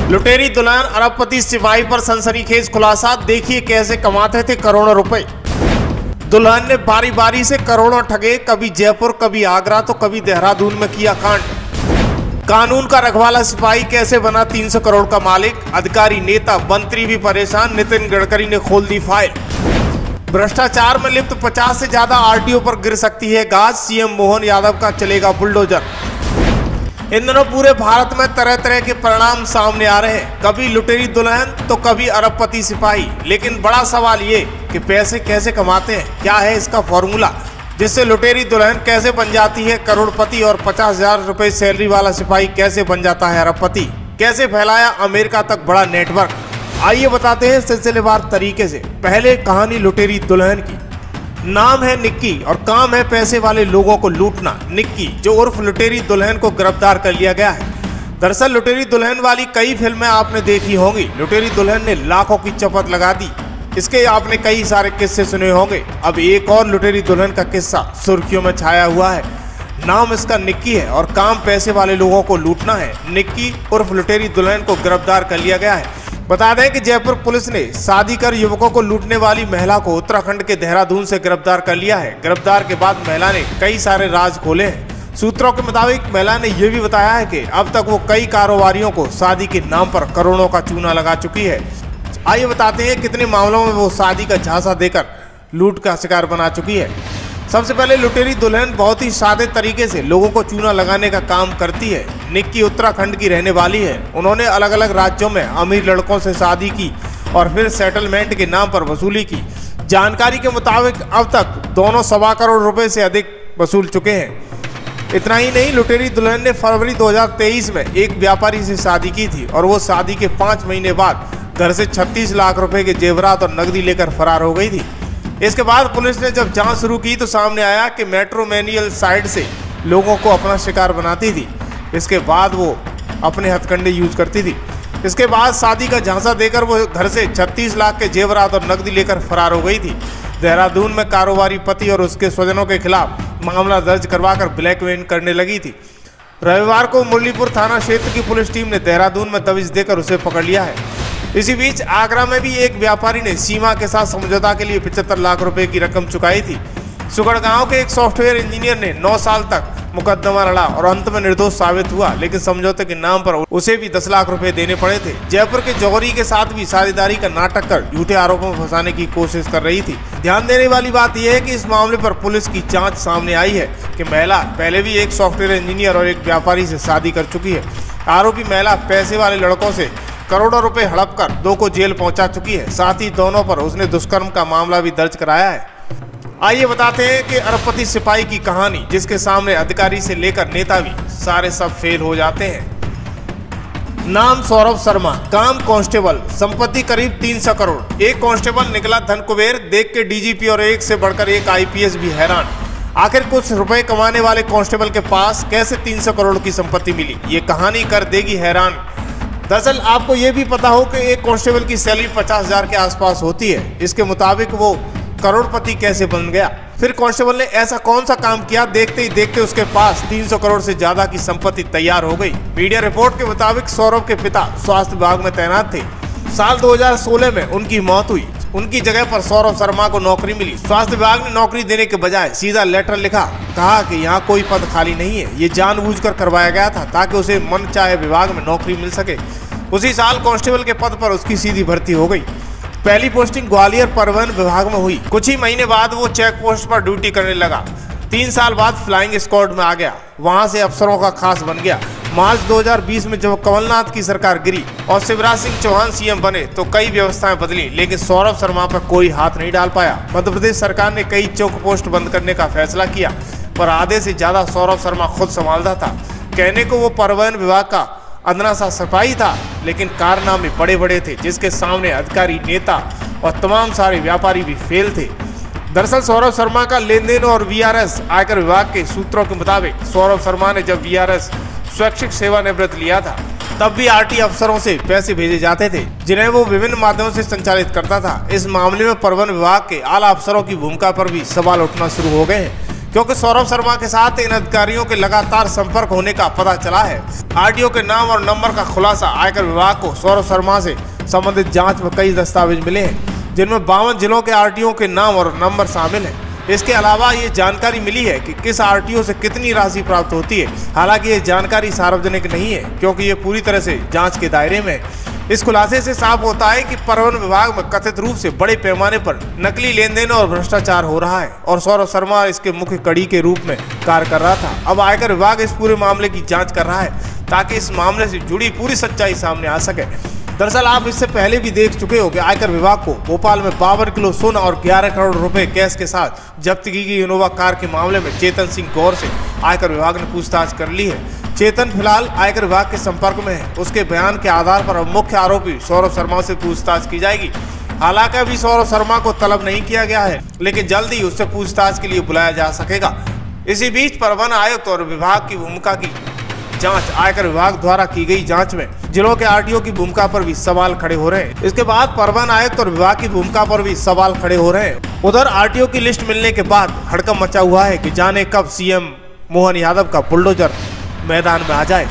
लुटेरी दुल्हन अरबपति सिपाही पर सनसनीखेज खुलासा, देखिए कैसे कमाते थे करोड़ों रुपए। दुल्हन ने बारी बारी से करोड़ों ठगे, कभी जयपुर, कभी आगरा तो कभी देहरादून में किया कांड। कानून का रखवाला सिपाही कैसे बना 300 करोड़ का मालिक, अधिकारी, नेता, मंत्री भी परेशान, नितिन गडकरी ने खोल दी फाइल। भ्रष्टाचार में लिप्त 50 से ज्यादा आरटीओ पर गिर सकती है गाज, सीएम मोहन यादव का चलेगा बुलडोजर। इन दिनों पूरे भारत में तरह तरह के परिणाम सामने आ रहे हैं, कभी लुटेरी दुल्हन तो कभी अरबपति सिपाही। लेकिन बड़ा सवाल ये कि पैसे कैसे कमाते हैं, क्या है इसका फॉर्मूला जिससे लुटेरी दुल्हन कैसे बन जाती है करोड़पति और 50,000 रुपए सैलरी वाला सिपाही कैसे बन जाता है अरबपति, कैसे फैलाया अमेरिका तक बड़ा नेटवर्क। आइए बताते हैं सिलसिलेवार तरीके से। पहले कहानी लुटेरी दुल्हन की। नाम है निक्की और काम है पैसे वाले लोगों को लूटना। निक्की जो उर्फ लुटेरी दुल्हन को गिरफ्तार कर लिया गया है। दरअसल लुटेरी दुल्हन वाली कई फिल्में आपने देखी होंगी। लुटेरी दुल्हन ने लाखों की चपत लगा दी, इसके आपने कई सारे किस्से सुने होंगे। अब एक और लुटेरी दुल्हन का किस्सा सुर्खियों में छाया हुआ है। नाम इसका निक्की है और काम पैसे वाले लोगों को लूटना है। निक्की उर्फ लुटेरी दुल्हन को गिरफ्तार कर लिया गया है। बता दें कि जयपुर पुलिस ने शादी कर युवकों को लूटने वाली महिला को उत्तराखंड के देहरादून से गिरफ्तार कर लिया है। गिरफ्तार के बाद महिला ने कई सारे राज खोले हैं। सूत्रों के मुताबिक महिला ने यह भी बताया है कि अब तक वो कई कारोबारियों को शादी के नाम पर करोड़ों का चूना लगा चुकी है। आइए बताते हैं कितने मामलों में वो शादी का झांसा देकर लूट का शिकार बना चुकी है। सबसे पहले लुटेरी दुल्हन बहुत ही सादे तरीके से लोगों को चूना लगाने का काम करती है। निक्की उत्तराखंड की रहने वाली है। उन्होंने अलग अलग राज्यों में अमीर लड़कों से शादी की और फिर सेटलमेंट के नाम पर वसूली की। जानकारी के मुताबिक अब तक दोनों 1.25 करोड़ रुपए से अधिक वसूल चुके हैं। इतना ही नहीं, लुटेरी दुल्हन ने फरवरी 2023 में एक व्यापारी से शादी की थी और वो शादी के 5 महीने बाद घर से 36 लाख रुपए के जेवरात और नकदी लेकर फरार हो गई थी। इसके बाद पुलिस ने जब जांच शुरू की तो सामने आया कि मैट्रिमोनियल साइट से लोगों को अपना शिकार बनाती थी। इसके बाद वो अपने हथकंडे यूज करती थी। इसके बाद शादी का झांसा देकर वो घर से 36 लाख के जेवरात और नकदी लेकर फरार हो गई थी। देहरादून में कारोबारी पति और उसके स्वजनों के खिलाफ मामला दर्ज करवाकर ब्लैकमेल करने लगी थी। रविवार को मुरलीपुर थाना क्षेत्र की पुलिस टीम ने देहरादून में दबिश देकर उसे पकड़ लिया है। इसी बीच आगरा में भी एक व्यापारी ने सीमा के साथ समझौता के लिए 75 लाख रुपए की रकम चुकाई थी। सुगड़ गांव के एक सॉफ्टवेयर इंजीनियर ने 9 साल तक मुकदमा लड़ा और अंत में निर्दोष साबित हुआ, लेकिन समझौते के नाम पर उसे भी 10 लाख रुपए देने पड़े थे। जयपुर के जौहरी के साथ भी साझेदारी का नाटक कर झूठे आरोपों में फंसाने की कोशिश कर रही थी। ध्यान देने वाली बात यह है कि इस मामले पर पुलिस की जांच सामने आई है कि महिला पहले भी एक सॉफ्टवेयर इंजीनियर और एक व्यापारी से शादी कर चुकी है। आरोपी महिला पैसे वाले लड़कों से करोड़ों रुपए हड़प कर 2 को जेल पहुंचा चुकी है। साथ ही दोनों पर उसने दुष्कर्म का मामला भी दर्ज कराया है। आइए बताते हैं कि अरबपति सिपाही की कहानी, जिसके सामने अधिकारी से लेकर नेता भी सारे सब फेल हो जाते हैं। नाम सौरभ शर्मा, काम कांस्टेबल, संपत्ति करीब 300 करोड़। एक कांस्टेबल निकला धन कुबेर, देख के डीजीपी और एक से बढ़कर एक आईपीएस भी हैरान। आखिर कुछ रुपए कमाने वाले कांस्टेबल के पास कैसे 300 करोड़ की संपत्ति मिली, ये कहानी कर देगी हैरान। दरअसल आपको ये भी पता हो कि एक कांस्टेबल की सैलरी 50,000 के आसपास होती है। इसके मुताबिक वो करोड़पति कैसे बन गया। फिर कांस्टेबल ने ऐसा कौन सा काम किया, देखते ही देखते उसके पास 300 करोड़ से ज्यादा की संपत्ति तैयार हो गई। मीडिया रिपोर्ट के मुताबिक सौरभ के पिता स्वास्थ्य विभाग में तैनात थे। साल 2016 में उनकी मौत हुई। उनकी जगह पर सौरभ शर्मा को नौकरी मिली। स्वास्थ्य विभाग ने नौकरी देने के बजाय सीधा लेटर लिखा, कहा कि यहाँ कोई पद खाली नहीं है। ये जानबूझकर करवाया गया था ताकि उसे मन चाहे विभाग में नौकरी मिल सके। उसी साल कांस्टेबल के पद पर उसकी सीधी भर्ती हो गई। पहली पोस्टिंग ग्वालियर परिवहन विभाग में हुई। कुछ ही महीने बाद वो चेक पोस्ट पर ड्यूटी करने लगा। 3 साल बाद फ्लाइंग स्क्वाड में आ गया, वहां से अफसरों का खास बन गया। मार्च 2020 में जब कमलनाथ की सरकार गिरी और शिवराज सिंह चौहान सीएम बने तो कई व्यवस्थाएं बदली, लेकिन सौरभ शर्मा पर कोई हाथ नहीं डाल पाया। मध्य प्रदेश सरकार ने कई चौक पोस्ट बंद करने का फैसला किया, पर आधे से ज्यादा सौरभ शर्मा खुद संभालता था। कहने को वो परिवहन विभाग का अंदना सा सिपाही था, लेकिन कारनामे बड़े बड़े थे जिसके सामने अधिकारी, नेता और तमाम सारे व्यापारी भी फेल थे। दरअसल सौरभ शर्मा का लेन देन और वीआरएस आयकर विभाग के सूत्रों के मुताबिक सौरभ शर्मा ने जब वीआरएस स्वैच्छिक सेवानिवृत्त लिया था तब भी आरटी अफसरों से पैसे भेजे जाते थे, जिन्हें वो विभिन्न माध्यमों से संचालित करता था। इस मामले में परिवहन विभाग के आला अफसरों की भूमिका पर भी सवाल उठना शुरू हो गए हैं। क्योंकि सौरभ शर्मा के साथ इन अधिकारियों के लगातार संपर्क होने का पता चला है। आरटीओ के नाम और नंबर का खुलासा आयकर विभाग को सौरभ शर्मा से संबंधित जांच में कई दस्तावेज मिले हैं, जिनमें 52 जिलों के आरटीओ के नाम और नंबर शामिल हैं। इसके अलावा ये जानकारी मिली है कि किस आरटीओ से कितनी राशि प्राप्त होती है। हालांकि ये जानकारी सार्वजनिक नहीं है, क्योंकि ये पूरी तरह से जांच के दायरे में है। इस खुलासे से साफ होता है कि परिवहन विभाग में कथित रूप से बड़े पैमाने पर नकली लेन देन और भ्रष्टाचार हो रहा है और सौरभ शर्मा इसके मुख्य कड़ी के रूप में कार्य कर रहा था। अब आयकर विभाग इस पूरे मामले की जांच कर रहा है, ताकि इस मामले से जुड़ी पूरी सच्चाई सामने आ सके। दरअसल आप इससे पहले भी देख चुके हो कि आयकर विभाग को भोपाल में 52 किलो सोना और 11 करोड़ रुपए कैश के साथ जब्त की गई इनोवा कार के मामले में चेतन सिंह गौर से आयकर विभाग ने पूछताछ कर ली है। चेतन फिलहाल आयकर विभाग के संपर्क में है। उसके बयान के आधार पर अब मुख्य आरोपी सौरभ शर्मा से पूछताछ की जाएगी। हालांकि अभी सौरभ शर्मा को तलब नहीं किया गया है, लेकिन जल्द ही उससे पूछताछ के लिए बुलाया जा सकेगा। इसी बीच परिवहन आयुक्त और विभाग की भूमिका की जांच आयकर विभाग द्वारा की गई जांच में जिलों के आरटीओ की भूमिका पर भी सवाल खड़े हो रहे हैं। इसके बाद परिवहन आयुक्त और विभाग की भूमिका पर भी सवाल खड़े हो रहे हैं। उधर आरटीओ की लिस्ट मिलने के बाद हड़कंप मचा हुआ है कि जाने कब सीएम मोहन यादव का बुलडोजर मैदान में आ जाए।